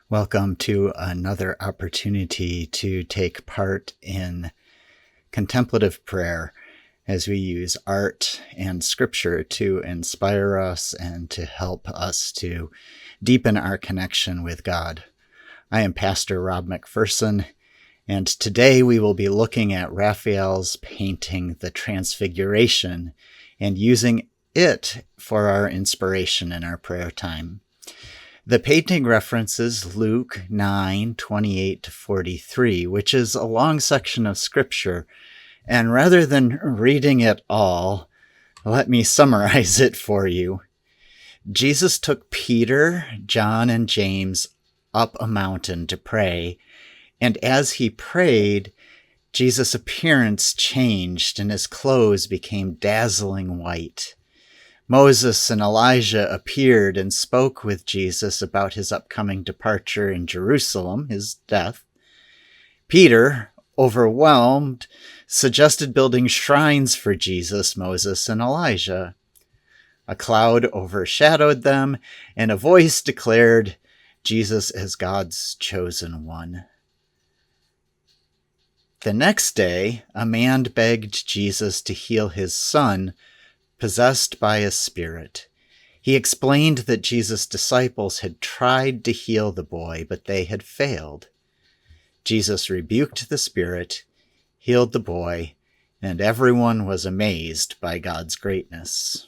Welcome to another opportunity to take part in contemplative prayer as we use art and scripture to inspire us and to help us to deepen our connection with God. I am Pastor Rob McPherson, and today we will be looking at Raphael's painting, The Transfiguration, and using it for our inspiration in our prayer time. The painting references Luke 9:28-43, which is a long section of scripture. And rather than reading it all, let me summarize it for you. Jesus took Peter, John, and James up a mountain to pray. And as he prayed, Jesus' appearance changed and his clothes became dazzling white. Moses and Elijah appeared and spoke with Jesus about his upcoming departure in Jerusalem, his death. Peter, overwhelmed, suggested building shrines for Jesus, Moses, and Elijah. A cloud overshadowed them, and a voice declared Jesus as God's chosen one. The next day, a man begged Jesus to heal his son, possessed by a spirit. He explained that Jesus' disciples had tried to heal the boy, but they had failed. Jesus rebuked the spirit, healed the boy, and everyone was amazed by God's greatness.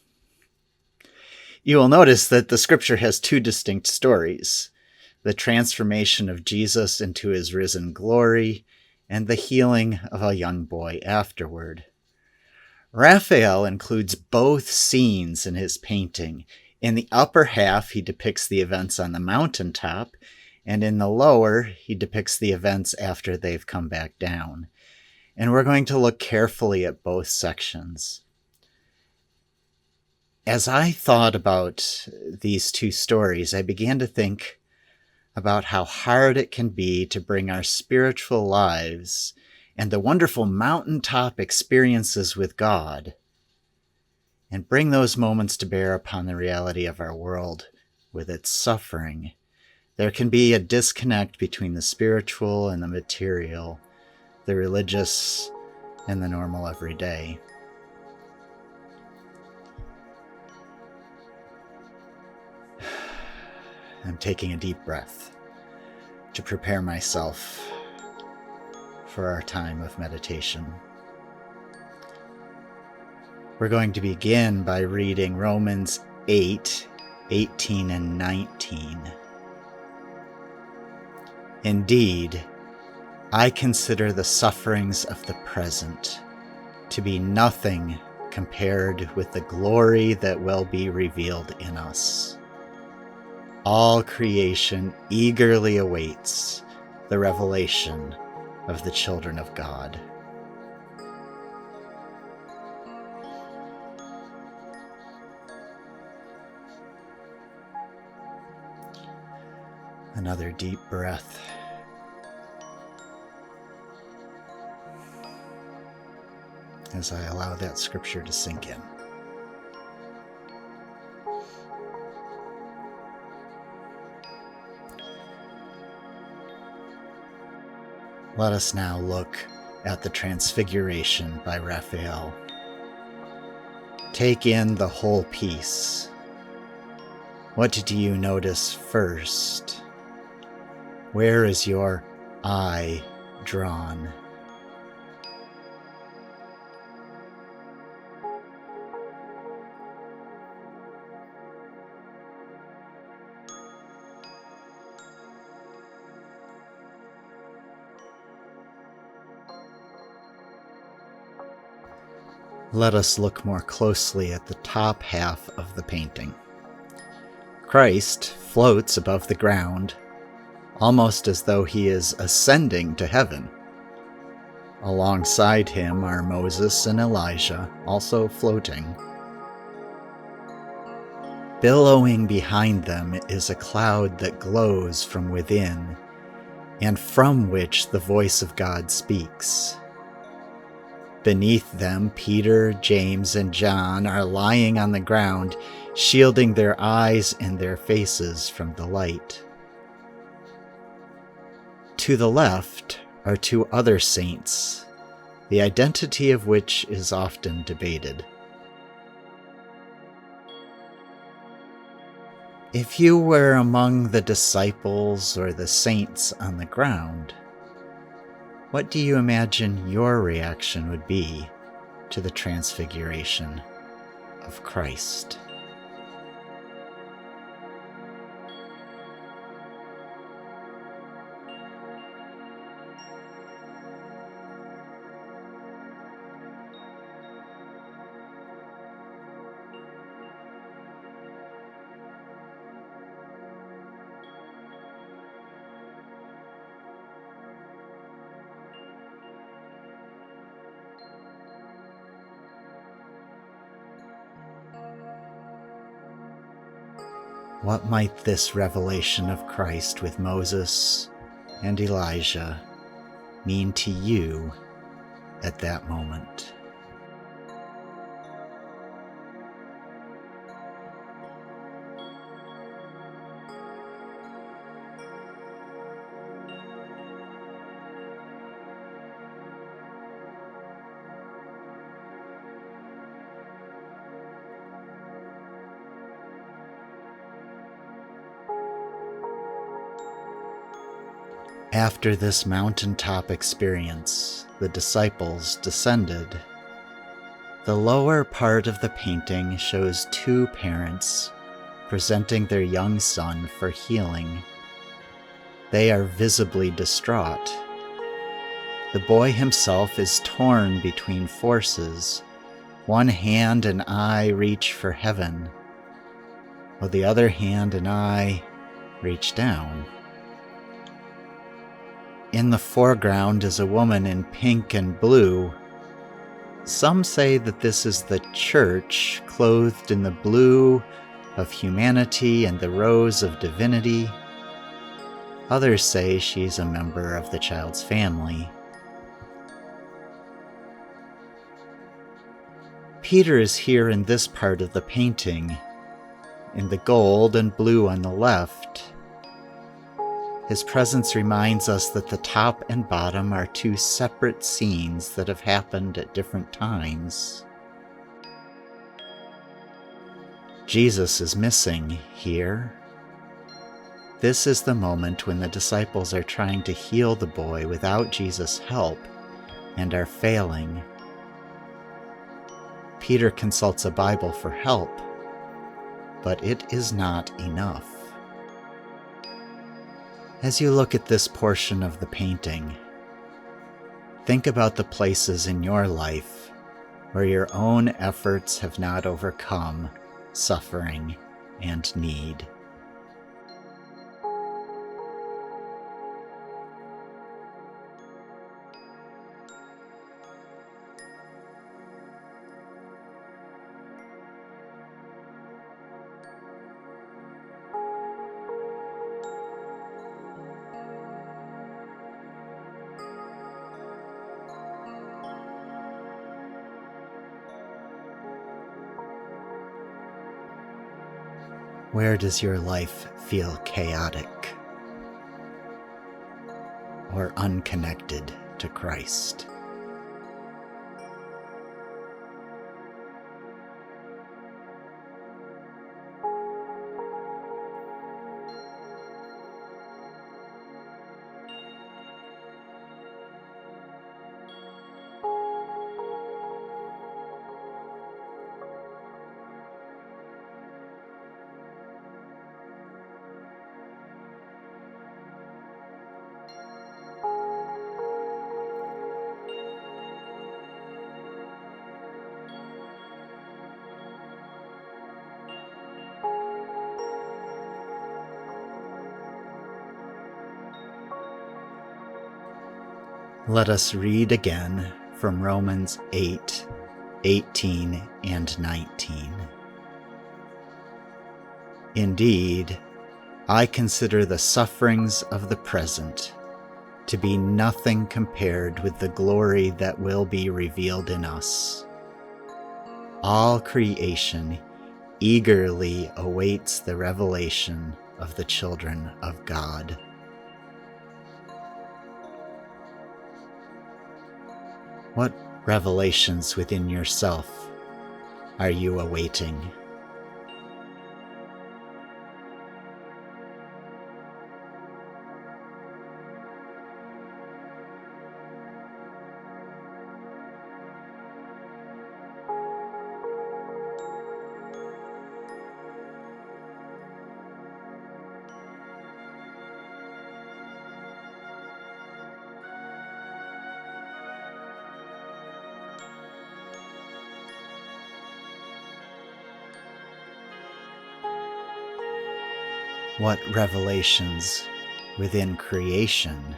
You will notice that the scripture has two distinct stories: the transformation of Jesus into his risen glory, and the healing of a young boy afterward. Raphael includes both scenes in his painting. In the upper half, he depicts the events on the mountaintop, and in the lower, he depicts the events after they've come back down. And we're going to look carefully at both sections. As I thought about these two stories, I began to think about how hard it can be to bring our spiritual lives and the wonderful mountaintop experiences with God, and bring those moments to bear upon the reality of our world with its suffering. There can be a disconnect between the spiritual and the material, the religious and the normal everyday. I'm taking a deep breath to prepare myself for our time of meditation. We're going to begin by reading Romans 8:18 and 19. Indeed, I consider the sufferings of the present to be nothing compared with the glory that will be revealed in us. All creation eagerly awaits the revelation of the children of God. Another deep breath. As I allow that scripture to sink in. Let us now look at the Transfiguration by Raphael. Take in the whole piece. What do you notice first? Where is your eye drawn? Let us look more closely at the top half of the painting. Christ floats above the ground, almost as though he is ascending to heaven. Alongside him are Moses and Elijah, also floating. Billowing behind them is a cloud that glows from within, and from which the voice of God speaks. Beneath them, Peter, James, and John are lying on the ground, shielding their eyes and their faces from the light. To the left are two other saints, the identity of which is often debated. If you were among the disciples or the saints on the ground, what do you imagine your reaction would be to the transfiguration of Christ? What might this revelation of Christ with Moses and Elijah mean to you at that moment? After this mountaintop experience, the disciples descended. The lower part of the painting shows two parents presenting their young son for healing. They are visibly distraught. The boy himself is torn between forces. One hand and eye reach for heaven, while the other hand and eye reach down. In the foreground is a woman in pink and blue. Some say that this is the church, clothed in the blue of humanity and the rose of divinity. Others say she's a member of the child's family. Peter is here in this part of the painting, in the gold and blue on the left. His presence reminds us that the top and bottom are two separate scenes that have happened at different times. Jesus is missing here. This is the moment when the disciples are trying to heal the boy without Jesus' help and are failing. Peter consults a Bible for help, but it is not enough. As you look at this portion of the painting, think about the places in your life where your own efforts have not overcome suffering and need. Where does your life feel chaotic or unconnected to Christ? Let us read again from Romans 8:18 and 19. Indeed, I consider the sufferings of the present to be nothing compared with the glory that will be revealed in us. All creation eagerly awaits the revelation of the children of God. What revelations within yourself are you awaiting? What revelations within creation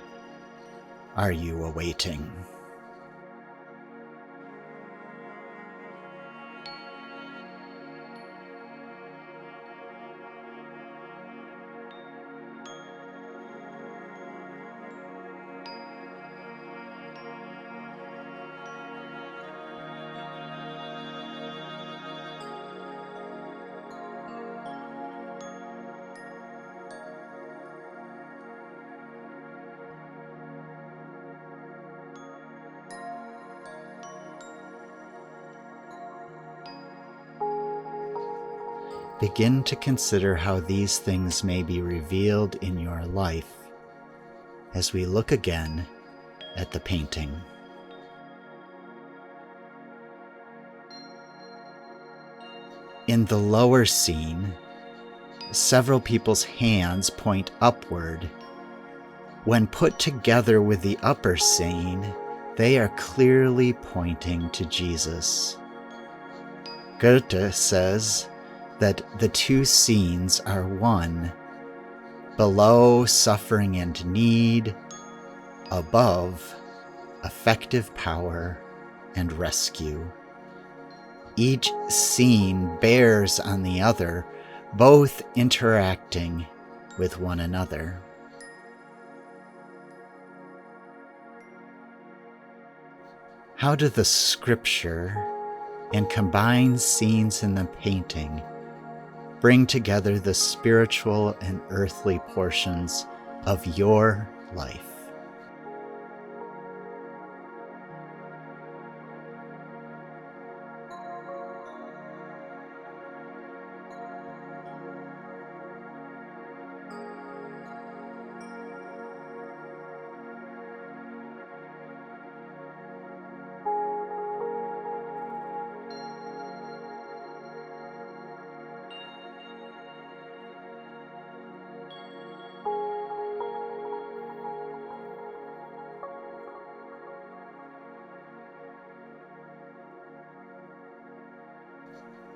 are you awaiting? Begin to consider how these things may be revealed in your life as we look again at the painting. In the lower scene, several people's hands point upward. When put together with the upper scene, they are clearly pointing to Jesus. Goethe says that the two scenes are one: below, suffering and need; above, effective power and rescue. Each scene bears on the other, both interacting with one another. How do the scripture and combined scenes in the painting bring together the spiritual and earthly portions of your life?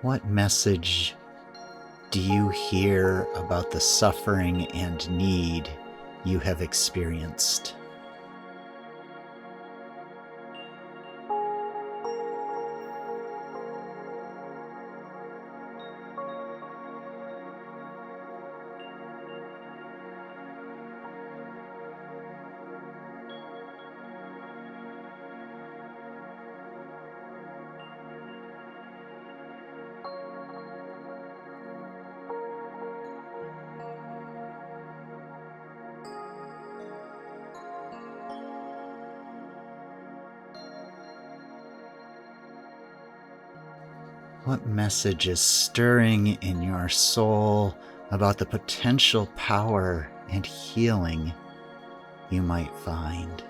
What message do you hear about the suffering and need you have experienced? What message is stirring in your soul about the potential power and healing you might find?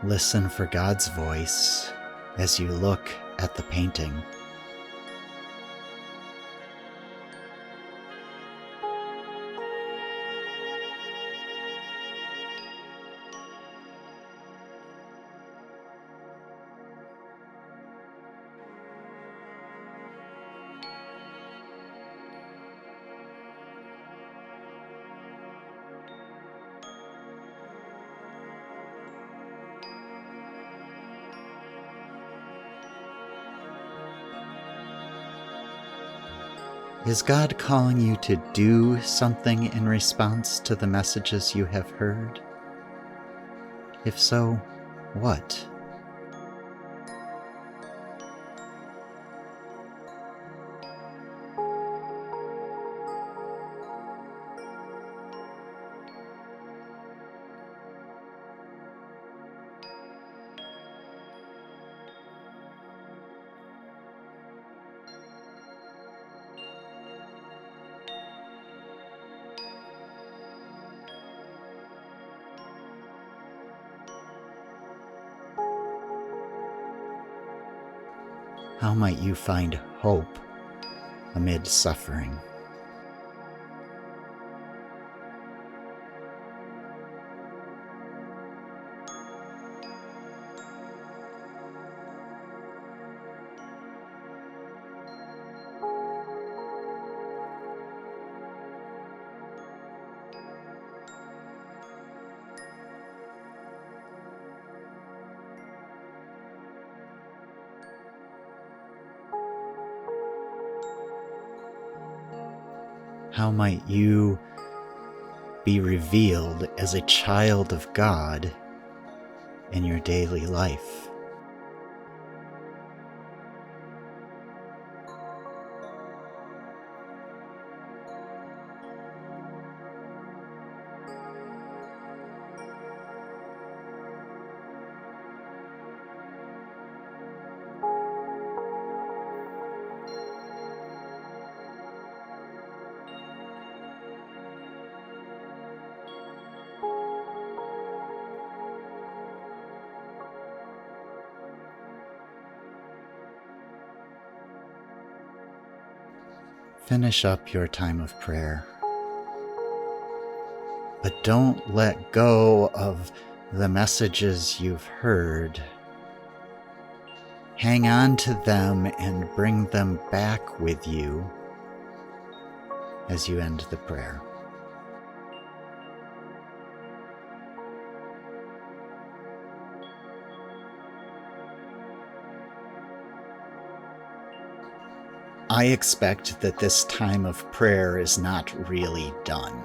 Listen for God's voice as you look at the painting. Is God calling you to do something in response to the messages you have heard? If so, what? How might you find hope amid suffering? How might you be revealed as a child of God in your daily life? Finish up your time of prayer, but don't let go of the messages you've heard. Hang on to them and bring them back with you as you end the prayer. I expect that this time of prayer is not really done.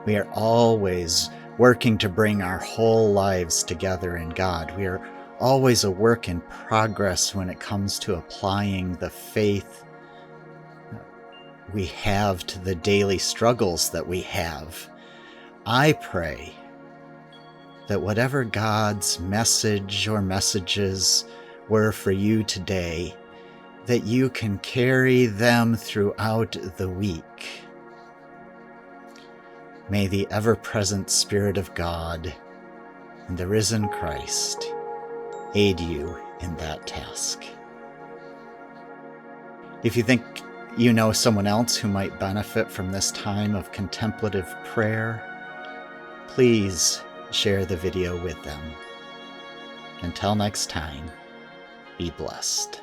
We are always working to bring our whole lives together in God. We are always a work in progress when it comes to applying the faith we have to the daily struggles that we have. I pray that whatever God's message or messages were for you today, that you can carry them throughout the week. May the ever-present Spirit of God and the risen Christ aid you in that task. If you think you know someone else who might benefit from this time of contemplative prayer, please share the video with them. Until next time, be blessed.